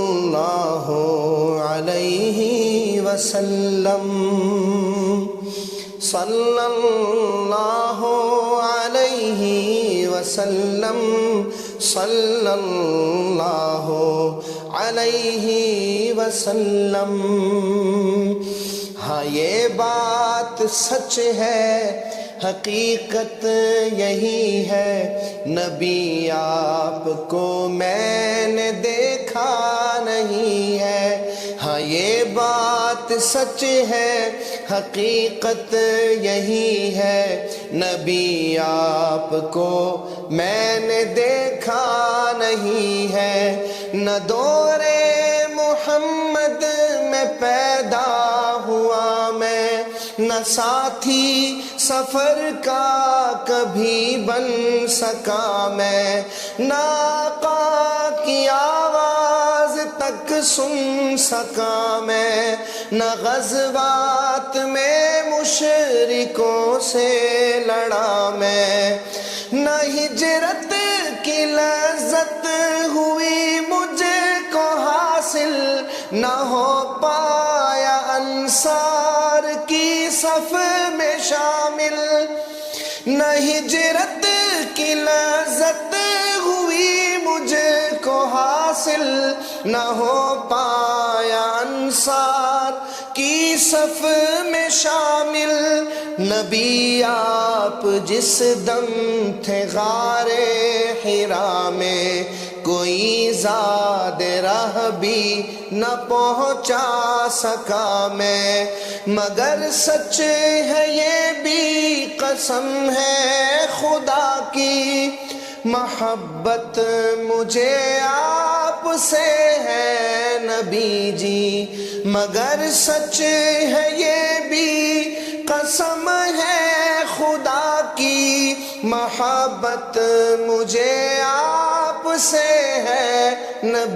اللہ علیہ وسلم صلی اللہ علیہ وسلم صلی اللہ علیہ وسلم۔ ہاں یہ بات سچ ہے، حقیقت یہی ہے، نبی آپ کو میں نے دیکھا نہیں ہے۔ ہاں یہ بات سچ ہے، حقیقت یہی ہے، نبی آپ کو میں نے دیکھا نہیں ہے۔ نہ دور محمد میں پیدا ہوا میں، نہ ساتھی سفر کا کبھی بن سکا میں، نہ آقا کی آواز تک سن سکا میں، نہ غزوات میں مشرکوں سے لڑا میں، نہ ہجرت کی لذت ہوئی مجھ کو حاصل، نہ ہو پایا انصار کی صف میں شامل، نہ ہجرت کی لذت ہوئی مجھ کو حاصل، نہ ہو پایا انصار کی صف میں شامل۔ نبی آپ جس دم تھے غار حرا میں، کوئی زاد راہ بھی نہ پہنچا سکا میں، مگر سچ ہے یہ بھی قسم ہے خدا کی، محبت مجھے آپ سے ہے نبی جی، مگر سچ ہے یہ بھی قسم ہے خدا کی، محبت مجھے آپ سے ہے نبی